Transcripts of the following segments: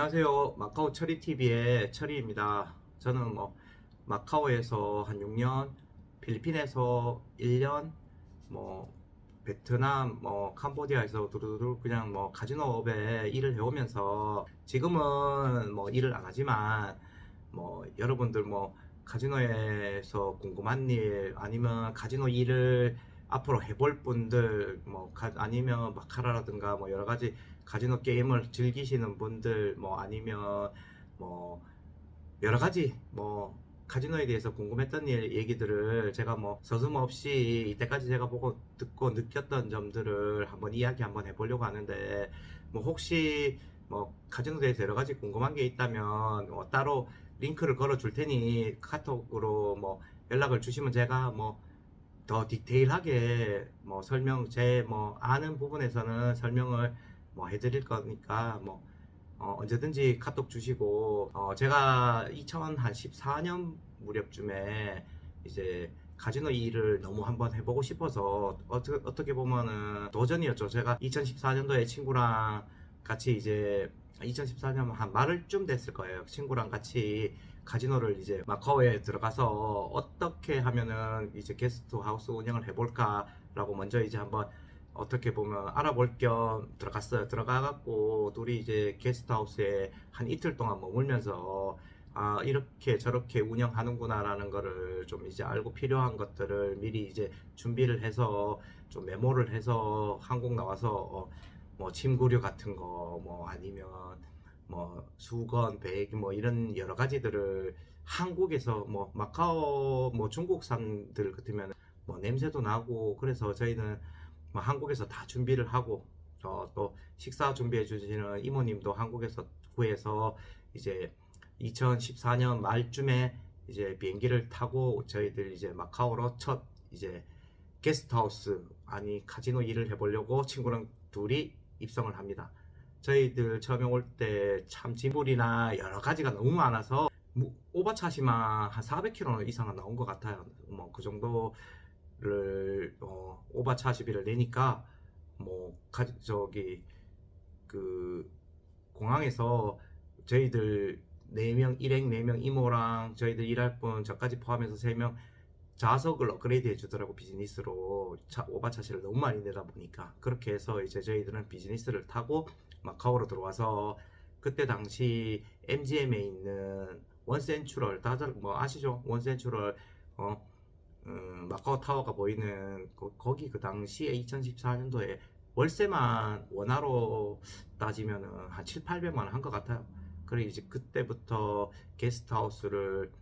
안녕하세요. 마카오 철이TV의 철이입니다. 저는 마카오에서 한 6년, 필리핀에서 1년, 뭐 베트남, 캄보디아에서 두루두루 그냥 카지노업에 일을 해오면서 지금은 일을 안 하지만 여러분들 카지노에서 궁금한 일 아니면 카지노 일을 앞으로 해볼 분들 아니면 마카라라든가 여러 가지 카지노 게임을 즐기시는 분들 아니면 뭐 여러 가지 카지노에 대해서 궁금했던 일 얘기들을 제가 서슴없이 이때까지 제가 보고 듣고 느꼈던 점들을 한번 이야기 한번 해보려고 하는데 혹시 카지노에 대해서 여러 가지 궁금한 게 있다면 따로 링크를 걸어 줄 테니 카톡으로 연락을 주시면 제가 더 디테일하게 설명 아는 부분에서는 설명을 해드릴 거니까 언제든지 카톡 주시고 제가 2014년 무렵쯤에 이제 카지노 일을 너무 한번 해보고 싶어서 어떻게 보면은 도전이었죠. 제가 2014년도에 친구랑 같이 이제 2014년 한 말을쯤 됐을 거예요. 친구랑 같이 카지노를 이제 마카오에 들어가서 어떻게 하면은 이제 게스트 하우스 운영을 해볼까라고 먼저 이제 한번 어떻게 보면 알아볼 겸 들어갔어요. 들어가갖고 둘이 이제 게스트하우스에 한 이틀 동안 머물면서 이렇게 저렇게 운영하는구나라는 거를 좀 이제 알고 필요한 것들을 미리 이제 준비를 해서 좀 메모를 해서 한국 나와서 침구류 같은 거 아니면 수건, 베개 이런 여러 가지들을 한국에서 마카오 중국산들 같으면 냄새도 나고 그래서 저희는 한국에서 다 준비를 하고 또 식사 준비해 주시는 이모님도 한국에서 구해서 이제 2014년 말쯤에 이제 비행기를 타고 저희들 이제 마카오로 첫 이제 게스트하우스 아니 카지노 일을 해보려고 친구랑 둘이 입성을 합니다. 저희들 처음에 올 때 참 지불이나 여러 가지가 너무 많아서 오버차시만 한 400km 이상은 나온 것 같아요. 그 정도를 오버차시비를 내니까 저기 그 공항에서 저희들 4명 일행 4명 이모랑 저희들 일할 분 저까지 포함해서 3명 좌석을 업그레이드 해주더라고. 비즈니스로 오버차시를 너무 많이 내다 보니까 그렇게 해서 이제 저희들은 비즈니스를 타고 마카오로 들어와서 그때 당시 MGM에 있는 원센츄럴 다들 아시죠? 원센츄럴 마카오 타워가 보이는 거기 그 당시에 2014년도에 월세만 원화로 따지면은 한 7, 800만 원 한 것 같아요. 그래 이제 그때부터 게스트하우스를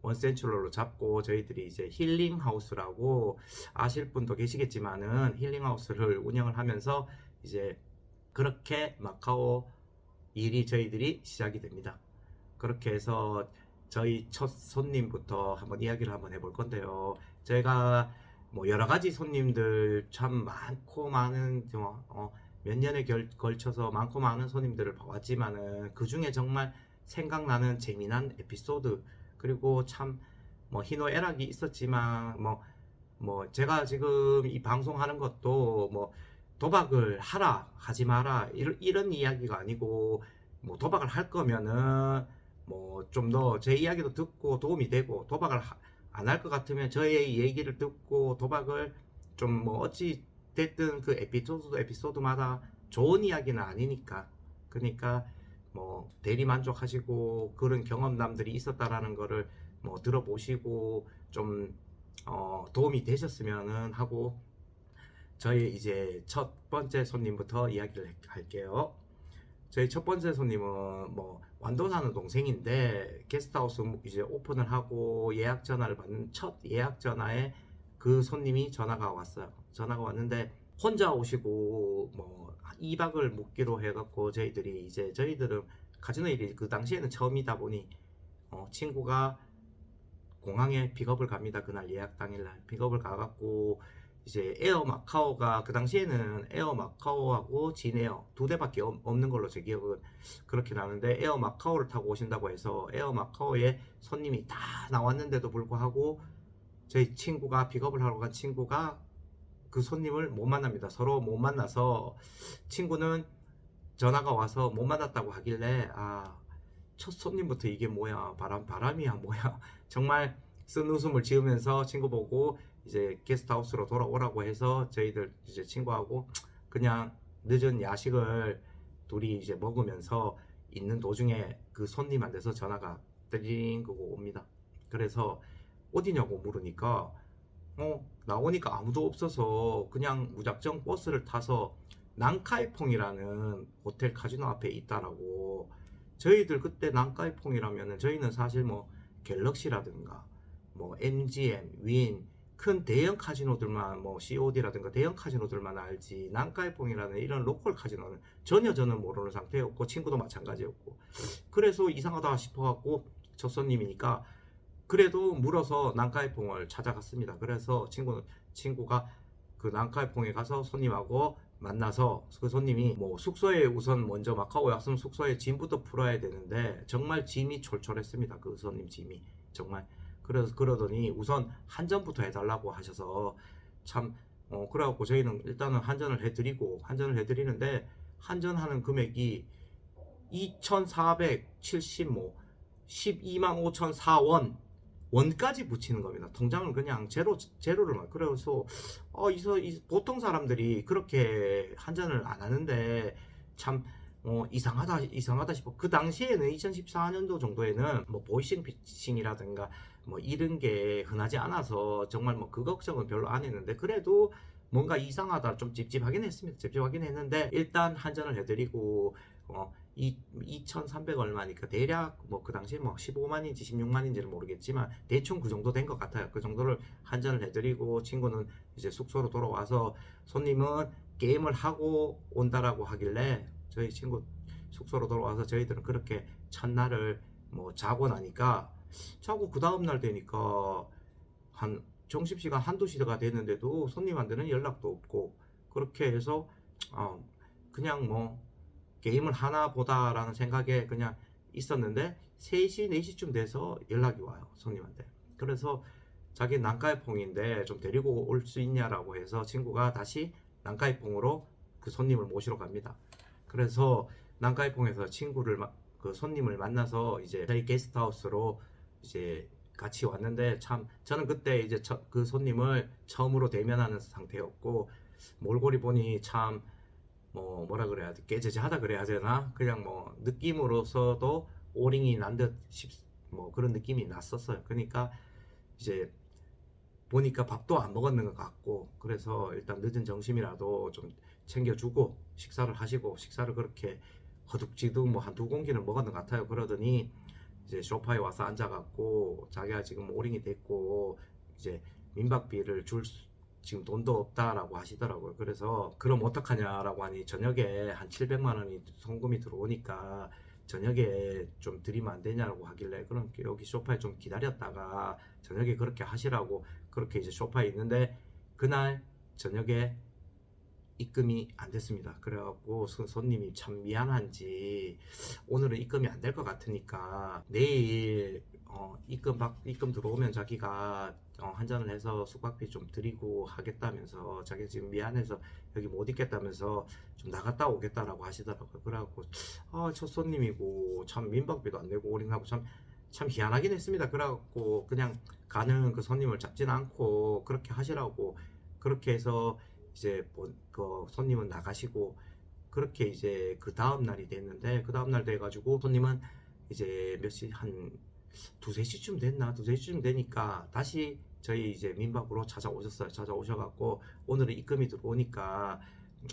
원센츄럴로 잡고 저희들이 이제 힐링하우스라고 아실 분도 계시겠지만은 힐링하우스를 운영을 하면서 이제 그렇게 마카오 일이 저희들이 시작이 됩니다. 그렇게 해서 저희 첫 손님부터 한번 이야기를 한번 해볼 건데요. 제가 여러 가지 손님들 참 많고 많은 몇 년에 걸쳐서 많고 많은 손님들을 봐왔지만은 그 중에 정말 생각나는 재미난 에피소드 그리고 참 희노애락이 있었지만 제가 지금 이 방송하는 것도 도박을 하라 하지 마라 이런 이야기가 아니고 도박을 할 거면은 좀 더 제 이야기도 듣고 도움이 되고 도박을 안 할 것 같으면 저의 얘기를 듣고 도박을 좀 어찌 됐든 그 에피소드마다 좋은 이야기는 아니니까 그러니까 대리 만족하시고 그런 경험담들이 있었다라는 거를 들어보시고 좀 도움이 되셨으면 하고 저희 이제 첫 번째 손님부터 이야기를 할게요. 저희 첫 번째 손님은 완도 사는 동생인데 게스트하우스 이제 오픈을 하고 예약 전화를 받는 첫 예약 전화에 그 손님이 전화가 왔어요. 전화가 왔는데 혼자 오시고 2박을 묵기로 해갖고 저희들은 카지노 일이 그 당시에는 처음이다 보니 친구가 공항에 픽업을 갑니다. 그날 예약 당일날 픽업을 가갖고 이제 에어 마카오가 그 당시에는 에어 마카오하고 진에어 두 대밖에 없는 걸로 제 기억은 그렇게 나는데 에어 마카오를 타고 오신다고 해서 에어 마카오에 손님이 다 나왔는데도 불구하고 저희 친구가 픽업을 하러 간 친구가 그 손님을 못 만납니다. 서로 못 만나서 친구는 전화가 와서 못 받았다고 하길래 첫 손님부터 이게 뭐야, 바람이야 뭐야 정말 쓴웃음을 지으면서 친구 보고 이제 게스트하우스로 돌아오라고 해서 저희들 이제 친구하고 그냥 늦은 야식을 둘이 이제 먹으면서 있는 도중에 그 손님한테서 전화가 띵 그거 옵니다. 그래서 어디냐고 물으니까 나오니까 아무도 없어서 그냥 무작정 버스를 타서 난카이퐁이라는 호텔 카지노 앞에 있다라고. 저희들 그때 난카이퐁이라면은 저희는 사실 뭐 갤럭시라든가 뭐 MGM, 윈, 큰 대형 카지노들만 뭐 COD라든가 대형 카지노들만 알지 난카이퐁이라는 이런 로컬 카지노는 전혀 저는 모르는 상태였고 친구도 마찬가지였고. 그래서 이상하다 싶어갖고 첫 손님이니까 그래도 물어서 난카이퐁을 찾아갔습니다. 그래서 친구가 그 난카이퐁에 가서 손님하고 만나서 그 손님이 뭐 숙소에 우선 먼저 마카오에 왔으면 숙소에 짐부터 풀어야 되는데 정말 짐이 촐촐했습니다. 그 손님 짐이 정말. 그래서 그러더니 우선 한전부터 해달라고 하셔서 참 그래갖고 저희는 일단은 한전을 해드리는데 한전하는 금액이 2,470 뭐 125,004원 원까지 붙이는 겁니다. 통장은 그냥 제로를 그래서 보통 사람들이 그렇게 한전을 안 하는데 참 이상하다 싶어. 그 당시에는 2014년도 정도에는 뭐 보이싱피싱이라든가 뭐 이런 게 흔하지 않아서 정말 뭐 그 걱정은 별로 안 했는데 그래도 뭔가 이상하다 좀 찝찝하긴 했습니다. 찝찝하긴 했는데 일단 한전을 해드리고 2,300 얼마니까 대략 뭐 그 당시에 뭐 15만인지 16만인지는 모르겠지만 대충 그 정도 된 것 같아요. 그 정도를 한전을 해드리고 친구는 이제 숙소로 돌아와서 손님은 게임을 하고 온다라고 하길래 저희 친구 숙소로 돌아와서 저희들은 그렇게 첫날을 뭐 자고 나니까 자고 그 다음날 되니까 한 점심시간 한두 시가 됐는데도 손님한테는 연락도 없고 그렇게 해서 그냥 뭐 게임을 하나 보다라는 생각에 그냥 있었는데 3시, 4시쯤 돼서 연락이 와요. 손님한테. 그래서 자기 난카이퐁인데 좀 데리고 올 수 있냐라고 해서 친구가 다시 난카이퐁으로 그 손님을 모시러 갑니다. 그래서 난카이퐁에서 그 손님을 만나서 이제 저희 게스트하우스로 이제 같이 왔는데 참 저는 그때 이제 그 손님을 처음으로 대면하는 상태였고 몰골이 보니 참 뭐라 그래야 돼, 깨재재하다 그래야 되나, 그냥 뭐 느낌으로서도 오링이 난 듯 뭐 그런 느낌이 났었어요. 그러니까 이제 보니까 밥도 안 먹었는 것 같고 그래서 일단 늦은 점심이라도 좀 챙겨주고 식사를 하시고 식사를 그렇게 허둥지둥 뭐 한 2공기는 먹었는 것 같아요. 그러더니 이제 소파에 와서 앉아갖고 자기가 지금 오링이 됐고 이제 민박비를 지금 돈도 없다라고 하시더라고요. 그래서 그럼 어떡하냐라고 하니 저녁에 한 700만 원이 송금이 들어오니까 저녁에 좀 드리면 안 되냐라고 하길래 그럼 여기 소파에 좀 기다렸다가 저녁에 그렇게 하시라고 그렇게 이제 소파에 있는데 그날 저녁에 입금이 안 됐습니다. 그래갖고 손님이 참 미안한지 오늘은 입금이 안 될 것 같으니까 내일 입금 들어오면 자기가 한잔을 해서 숙박비 좀 드리고 하겠다면서 자기 지금 미안해서 여기 못 있겠다면서 좀 나갔다 오겠다라고 하시더라고요. 그래갖고 첫 손님이고 참 민박비도 안 내고 오링하고 참 희한하긴 했습니다. 그래갖고 그냥 가는 그 손님을 잡지는 않고 그렇게 하시라고 그렇게 해서 이제 그 손님은 나가시고 그렇게 이제 그 다음 날이 됐는데 그 다음 날 돼가지고 손님은 이제 몇 시 한 2-3시쯤 됐나 2-3시쯤 되니까 다시 저희 이제 민박으로 찾아오셨어요. 찾아오셔갖고 오늘은 입금이 들어오니까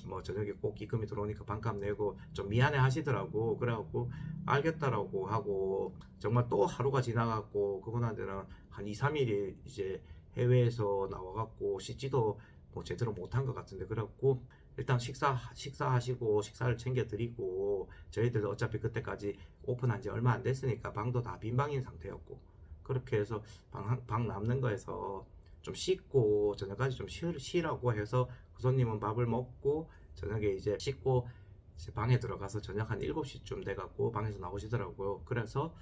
뭐 저녁에 꼭 입금이 들어오니까 반값 내고 좀 미안해 하시더라고. 그래갖고 알겠다라고 하고 정말 또 하루가 지나갔고 그분한테는 한 2-3일이 이제 해외에서 나와갖고 씻지도 뭐 제대로 못한 것 같은데 그래갖고 일단 식사하시고 식사를 챙겨드리고 저희들도 어차피 그때까지 오픈한 지 얼마 안 됐으니까 방도 다 빈방인 상태였고 그렇게 해서 방 남는 거에서 좀 씻고 저녁까지 좀 쉬라고 해서 그 손님은 밥을 먹고 저녁에 이제 씻고 이제 방에 들어가서 저녁 한 7시쯤 돼갖고 방에서 나오시더라고요. 그래서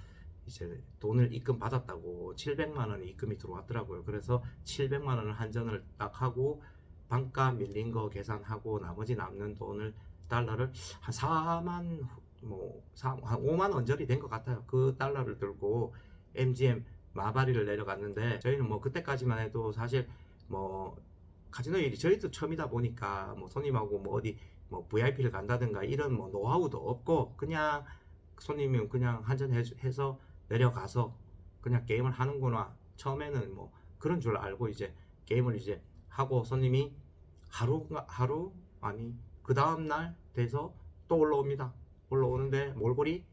이제 돈을 입금 받았다고 700만 원이 입금이 들어왔더라고요. 그래서 700만 원을 한전을 딱 하고 반값 밀린 거 계산하고 나머지 남는 돈을 달러를 한 4만 한 5만 원절이 된 것 같아요. 그 달러를 들고 MGM 마바리를 내려갔는데 저희는 뭐 그때까지만 해도 사실 뭐 카지노 일이 저희도 처음이다 보니까 뭐 손님하고 뭐 어디 뭐 VIP를 간다든가 이런 뭐 노하우도 없고 그냥 손님이 그냥 한잔 해서 내려가서 그냥 게임을 하는구나. 처음에는 뭐 그런 줄 알고 이제 게임을 이제 하고 손님이 하루 아니 그 다음날 돼서 또 올라옵니다. 올라오는데 몰골이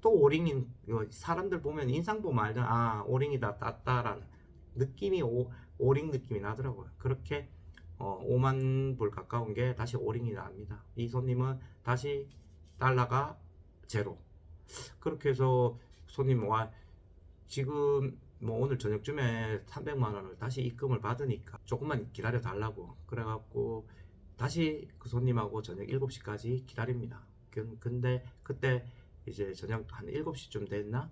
또 오링인 사람들 보면 인상 보면 알잖아. 아 오링이다 땄다라는 느낌이 오링 느낌이 나더라고요. 그렇게 5만 불 가까운 게 다시 오링이 납니다. 이 손님은 다시 달러가 제로. 그렇게 해서 손님 와 지금 뭐 오늘 저녁쯤에 300만 원을 다시 입금을 받으니까 조금만 기다려 달라고 그래갖고 다시 그 손님하고 저녁 7시까지 기다립니다. 근데 그때 이제 저녁 한 7시쯤 됐나?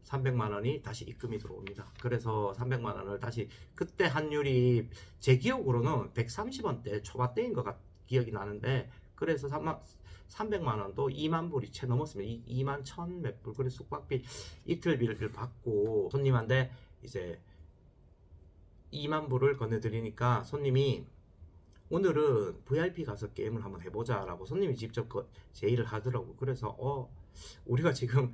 300만 원이 다시 입금이 들어옵니다. 그래서 300만 원을 다시 그때 환율이 제 기억으로는 130원대 초반대인 것 기억이 나는데 그래서 300만 원도 2만 불이 채 넘었습니다. 2만 1천 몇 불. 그래서 숙박비 이틀비를 받고 손님한테 이제 2만 불을 건네드리니까 손님이 오늘은 VIP 가서 게임을 한번 해보자 라고 손님이 직접 제의를 하더라고. 그래서 우리가 지금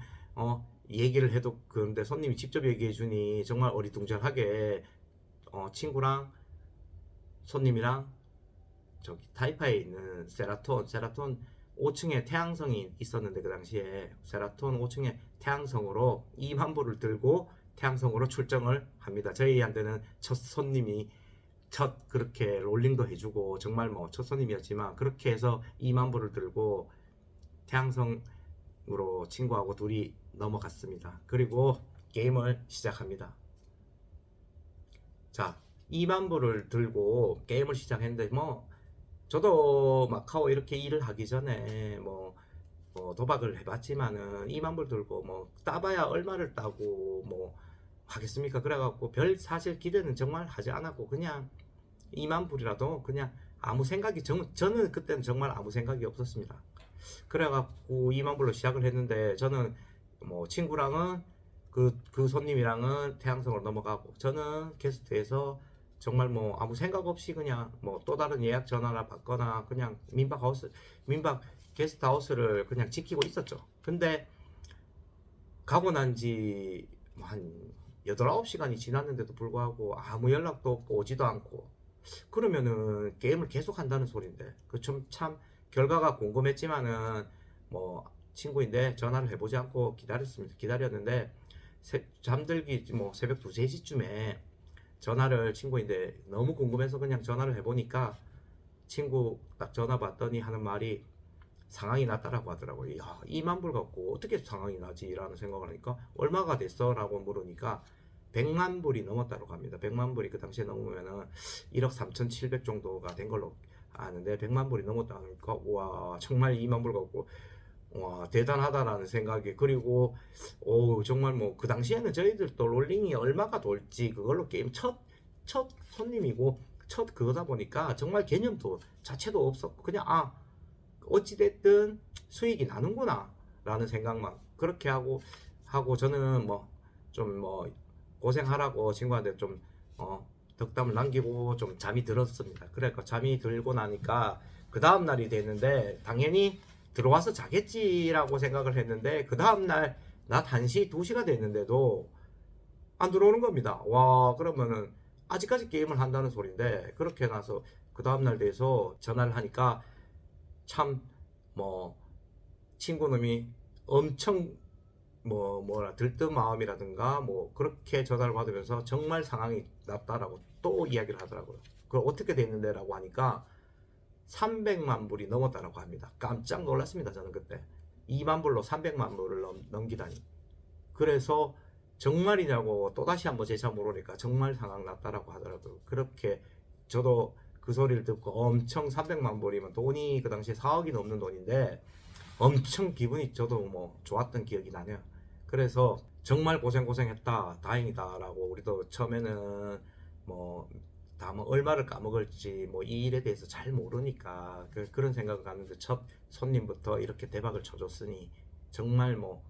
얘기를 해도 그런데 손님이 직접 얘기해 주니 정말 어리둥절하게 친구랑 손님이랑 저기 타이파에 있는 세라톤 5층에 태양성이 있었는데 그 당시에 세라톤 5층에 태양성으로 2만 불을 들고 태양성으로 출정을 합니다. 저희한테는 첫 손님이 그렇게 롤링도 해주고 정말 뭐 첫 손님이었지만 그렇게 해서 2만 불을 들고 태양성으로 친구하고 둘이 넘어갔습니다. 그리고 게임을 시작합니다. 자 2만 불을 들고 게임을 시작했는데 뭐 저도 마카오 이렇게 일을 하기 전에 뭐 도박을 해봤지만은 2만 불 들고 뭐 따봐야 얼마를 따고 뭐 하겠습니까? 그래갖고 별 사실 기대는 정말 하지 않았고 그냥 2만 불이라도 그냥 아무 생각이 저는 그때는 정말 아무 생각이 없었습니다. 그래갖고 2만 불로 시작을 했는데 저는 뭐 친구랑은 그 손님이랑은 태양성으로 넘어가고 저는 게스트에서 정말 뭐 아무 생각 없이 그냥 뭐 또 다른 예약 전화를 받거나 그냥 민박 게스트하우스를 그냥 지키고 있었죠. 근데 가고 난 지 한 8, 9시간이 지났는데도 불구하고 아무 연락도 없고 오지도 않고 그러면은 게임을 계속 한다는 소린데 그 참 결과가 궁금했지만은 뭐 친구인데 전화를 해보지 않고 기다렸는데 잠들기 뭐 새벽 2, 3시쯤에 전화를 친구인데 너무 궁금해서 그냥 전화를 해보니까 친구 딱 전화 받더니 하는 말이 상황이 났다라고 하더라고요. 야, 2만 불 갖고 어떻게 상황이 나지? 라는 생각을 하니까 얼마가 됐어? 라고 물으니까 100만 불이 넘었다고 합니다. 100만 불이 그 당시에 넘으면은 1억 3,700 정도가 된 걸로 아는데 100만 불이 넘었다 하니까 와 정말 2만 불 갖고 와 대단하다라는 생각이 그리고 정말 뭐 그 당시에는 저희들도 롤링이 얼마가 돌지 그걸로 게임 첫 손님이고 첫 그거다 보니까 정말 개념도 자체도 없었고 그냥 어찌됐든 수익이 나는구나 라는 생각만 그렇게 하고 저는 좀 고생하라고 친구한테 좀 덕담을 남기고 좀 잠이 들었습니다. 그러니까 잠이 들고 나니까 그 다음 날이 됐는데 당연히 들어와서 자겠지라고 생각을 했는데 그 다음날 낮 1시 2시가 됐는데도 안 들어오는 겁니다. 와 그러면은 아직까지 게임을 한다는 소린데 그렇게 해놔서 그 다음날 돼서 전화를 하니까 참 친구놈이 엄청 뭐라 들뜬 마음이라든가 그렇게 전화를 받으면서 정말 상황이 났다라고 또 이야기를 하더라고요. 그걸 어떻게 됐는데 라고 하니까 300만 불이 넘었다라고 합니다. 깜짝 놀랐습니다. 저는 그때 2만 불로 300만 불을 넘기다니. 그래서 정말이냐고 또다시 한번 재차 물으니까 정말 상황 났다라고 하더라고요. 그렇게 저도 그 소리를 듣고 엄청 300만 불이면 돈이 그 당시에 4억이 넘는 돈인데 엄청 기분이 저도 좋았던 기억이 나네요. 그래서 정말 고생했다 다행이다 라고 우리도 처음에는 다뭐 얼마를 까먹을지 뭐 이 일에 대해서 잘 모르니까 그런 생각을 갖는데 첫 손님부터 이렇게 대박을 쳐줬으니 정말 뭐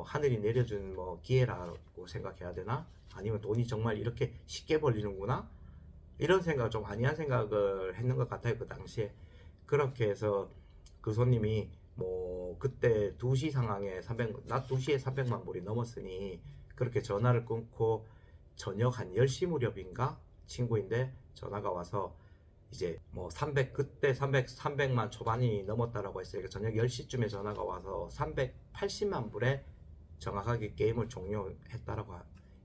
하늘이 내려준 뭐 기회라고 생각해야 되나? 아니면 돈이 정말 이렇게 쉽게 벌리는구나? 이런 생각, 좀 아니한 생각을 했는 것 같아요, 그 당시에. 그렇게 해서 그 손님이 뭐 그때 2시 상황에 낮 2시에 300만 불이 넘었으니 그렇게 전화를 끊고 저녁 한 10시 무렵인가 친구인데 전화가 와서 이제 뭐 그때 300만 초반이 넘었다라고 했으니까 저녁 10시쯤에 전화가 와서 380만 불에 정확하게 게임을 종료했다라고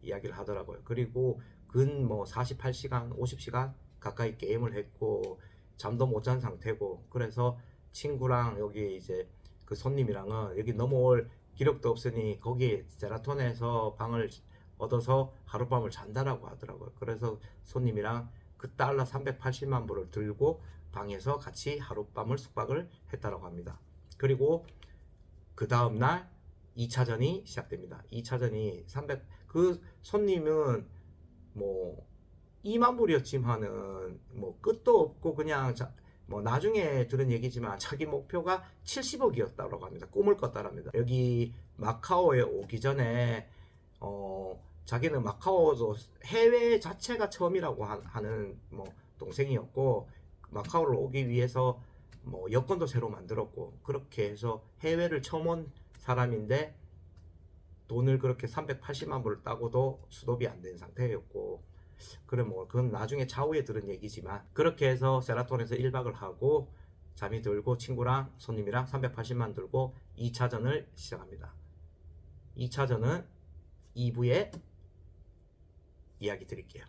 이야기를 하더라고요. 그리고 근 뭐 48시간, 50시간 가까이 게임을 했고 잠도 못 잔 상태고, 그래서 친구랑 여기 이제 그 손님이랑은 여기 넘어올 기력도 없으니 거기 세라톤에서 방을 얻어서 하룻밤을 잔다라고 하더라고요. 그래서 손님이랑 그 달러 380만 불을 들고 방에서 같이 하룻밤을 숙박을 했다라고 합니다. 그리고 그 다음날 2차전이 시작됩니다. 2차전이 그 손님은 뭐 2만 불이었지만은 뭐 끝도 없고 그냥 뭐 나중에 들은 얘기지만 자기 목표가 70억이었다고 합니다. 꿈을 꿨다랍니다. 여기 마카오에 오기 전에 자기는 마카오도 해외 자체가 처음이라고 하는 뭐 동생이었고, 마카오를 오기 위해서 뭐 여권도 새로 만들었고, 그렇게 해서 해외를 처음 온 사람인데 돈을 그렇게 380만 불을 따고도 수도비 안 된 상태였고, 그래 뭐 그건 나중에 차후에 들은 얘기지만 그렇게 해서 세라톤에서 1박을 하고 잠이 들고 친구랑 손님이랑 380만 들고 2차전을 시작합니다. 2차전은 2부에 이야기 드릴게요.